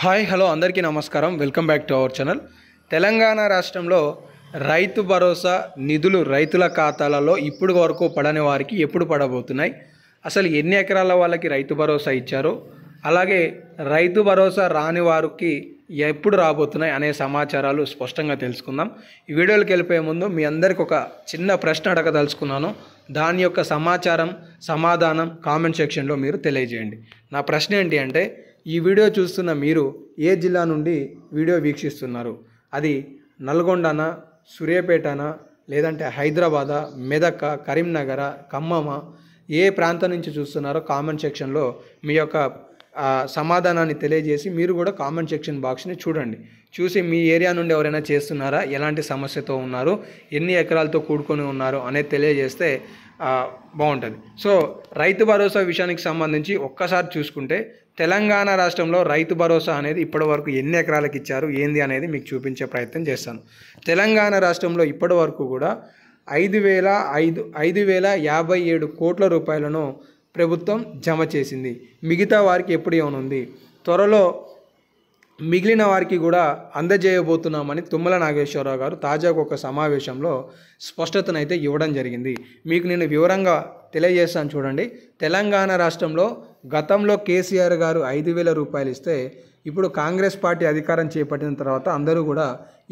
Hi hello అందరికీ నమస్కారం. Welcome back to our channel. Telangana రాష్ట్రంలో రైతు భరోసా నిధులు రైతుల ఖాతాలలో ఇప్పుడు వరకు పడని వారికి ఎప్పుడు పడబోతున్నాయి, అసలు ఎన్ని ఎకరాల వాళ్ళకి రైతు భరోసా ఇచ్చారో, అలాగే రైతు భరోసా రాని వారికి ఎప్పుడు రాబోతున్నాయి అనే సమాచారాలు స్పష్టంగా తెలుసుకుందాం. ఈ వీడియోకి వెళ్ళిపోయే ముందు మీ అందరికి ఒక చిన్న ప్రశ్న అడగదలుచుకున్నాను. దాని యొక్క సమాధానం కామెంట్ సెక్షన్లో మీరు తెలియజేయండి. నా ప్రశ్న ఏంటి అంటే, ఈ వీడియో చూస్తున్న మీరు ఏ జిల్లా నుండి వీడియో వీక్షిస్తున్నారు? అది నల్గొండనా, సూర్యాపేటనా, లేదంటే హైదరాబాదా, మెదక్, కరీంనగర్, ఖమ్మమ, ఏ ప్రాంతం నుంచి చూస్తున్నారో కామెంట్ సెక్షన్లో మీ యొక్క సమాధానాన్ని తెలియజేసి మీరు కూడా కామెంట్ సెక్షన్ బాక్స్ని చూసి మీ ఏరియా నుండి ఎవరైనా చేస్తున్నారా, ఎలాంటి సమస్యతో ఉన్నారు, ఎన్ని ఎకరాలతో కూడుకొని ఉన్నారు అనేది తెలియజేస్తే బాగుంటుంది. సో రైతు భరోసా విషయానికి సంబంధించి ఒక్కసారి చూసుకుంటే తెలంగాణ రాష్ట్రంలో రైతు భరోసా అనేది ఇప్పటివరకు ఎన్ని ఎకరాలకు ఇచ్చారు ఏంది అనేది మీకు చూపించే ప్రయత్నం చేస్తాను. తెలంగాణ రాష్ట్రంలో ఇప్పటివరకు కూడా 5,057 కోట్ల రూపాయలను ప్రభుత్వం జమ చేసింది. మిగతా వారికి ఎప్పుడు ఏమనుంది, త్వరలో మిగిలిన వారికి కూడా అందజేయబోతున్నామని తుమ్మల నాగేశ్వరరావు గారు తాజాగా ఒక సమావేశంలో స్పష్టతనైతే ఇవ్వడం జరిగింది. మీకు నేను వివరంగా తెలియజేస్తాను చూడండి. తెలంగాణ రాష్ట్రంలో గతంలో కేసీఆర్ గారు 5,000 రూపాయలు ఇస్తే, ఇప్పుడు కాంగ్రెస్ పార్టీ అధికారం చేపట్టిన తర్వాత అందరూ కూడా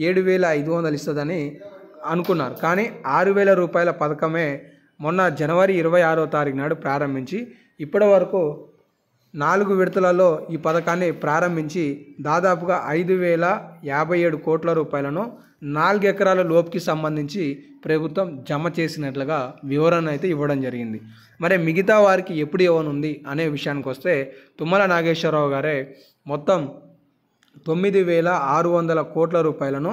7,500 ఇస్తుందని అనుకున్నారు. కానీ 6,000 రూపాయల పథకమే మొన్న జనవరి 26వ తారీఖు నాడు ప్రారంభించి ఇప్పటి వరకు 4 విడతలలో ఈ పథకాన్ని ప్రారంభించి దాదాపుగా 5,057 కోట్ల రూపాయలను 4 ఎకరాల లోపుకి సంబంధించి ప్రభుత్వం జమ చేసినట్లుగా వివరణ అయితే ఇవ్వడం జరిగింది. మరి మిగతా వారికి ఎప్పుడు ఇవ్వనుంది అనే విషయానికి వస్తే, తుమ్మల నాగేశ్వరరావు గారే మొత్తం 9,600 కోట్ల రూపాయలను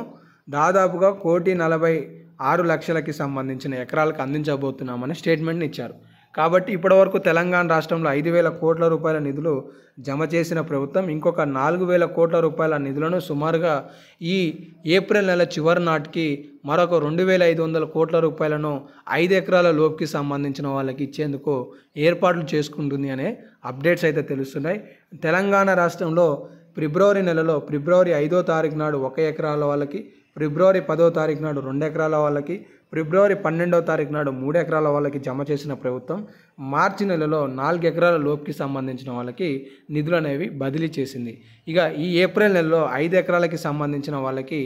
దాదాపుగా 1,46,00,000కి సంబంధించిన ఎకరాలకు అందించబోతున్నామని స్టేట్మెంట్ని ఇచ్చారు. కాబట్టి ఇప్పటివరకు తెలంగాణ రాష్ట్రంలో 5,000 కోట్ల రూపాయల నిధులు జమ చేసిన ప్రభుత్వం ఇంకొక 4,000 కోట్ల రూపాయల నిధులను సుమారుగా ఈ ఏప్రిల్ నెల చివరి నాటికి మరొక 2,500 కోట్ల రూపాయలను 5 ఎకరాల లోపుకి సంబంధించిన వాళ్ళకి ఇచ్చేందుకు ఏర్పాట్లు చేసుకుంటుంది అనే అప్డేట్స్ అయితే తెలుస్తున్నాయి. తెలంగాణ రాష్ట్రంలో ఫిబ్రవరి నెలలో ఫిబ్రవరి 5వ తారీఖు నాడు 1 ఎకరాల వాళ్ళకి, ఫిబ్రవరి 10వ తారీఖు నాడు 2 ఎకరాల వాళ్ళకి, ఫిబ్రవరి 12వ తారీఖు నాడు 3 ఎకరాల వాళ్ళకి జమ చేసిన ప్రభుత్వం మార్చి నెలలో 4 ఎకరాల లోపుకి సంబంధించిన వాళ్ళకి నిధులు అనేవి బదిలీ చేసింది. ఇక ఈ ఏప్రిల్ నెలలో 5 ఎకరాలకి సంబంధించిన వాళ్ళకి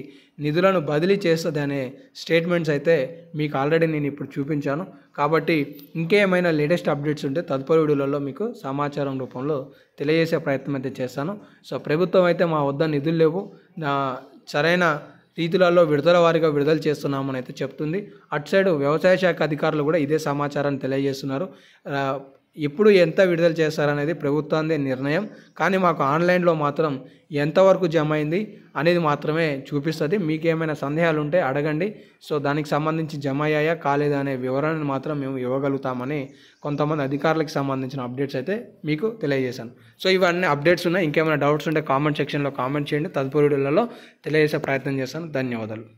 నిధులను బదిలీ చేస్తుంది అనే స్టేట్మెంట్స్ అయితే మీకు ఆల్రెడీ నేను ఇప్పుడు చూపించాను. కాబట్టి ఇంకేమైనా లేటెస్ట్ అప్డేట్స్ ఉంటే తదుపరి వీడియోలలో మీకు సమాచారం రూపంలో తెలియజేసే ప్రయత్నం అయితే చేస్తాను. సో ప్రభుత్వం అయితే మా వద్ద నిధులు లేవు, సరైన రీతులలో విడుదల వారీగా విడుదల చేస్తున్నామని అయితే చెప్తుంది. అటు సైడ్ వ్యవసాయ శాఖ అధికారులు కూడా ఇదే సమాచారాన్ని తెలియజేస్తున్నారు. ఎప్పుడు ఎంత విడుదల చేస్తారనేది ప్రభుత్వాందే నిర్ణయం, కానీ మాకు ఆన్లైన్లో మాత్రం ఎంతవరకు జమ అయింది అనేది మాత్రమే చూపిస్తుంది. మీకేమైనా సందేహాలు ఉంటే అడగండి. సో దానికి సంబంధించి జమ అయ్యాయా కాలేదా అనే వివరణను మాత్రం మేము ఇవ్వగలుగుతామని కొంతమంది అధికారులకు సంబంధించిన అప్డేట్స్ అయితే మీకు తెలియజేశాను. సో ఇవన్నీ అప్డేట్స్ ఉన్నాయి. ఇంకేమైనా డౌట్స్ ఉంటే కామెంట్ సెక్షన్లో కామెంట్ చేయండి. తదుపరి వీడియోలలో తెలియజేసే ప్రయత్నం చేస్తాను. ధన్యవాదాలు.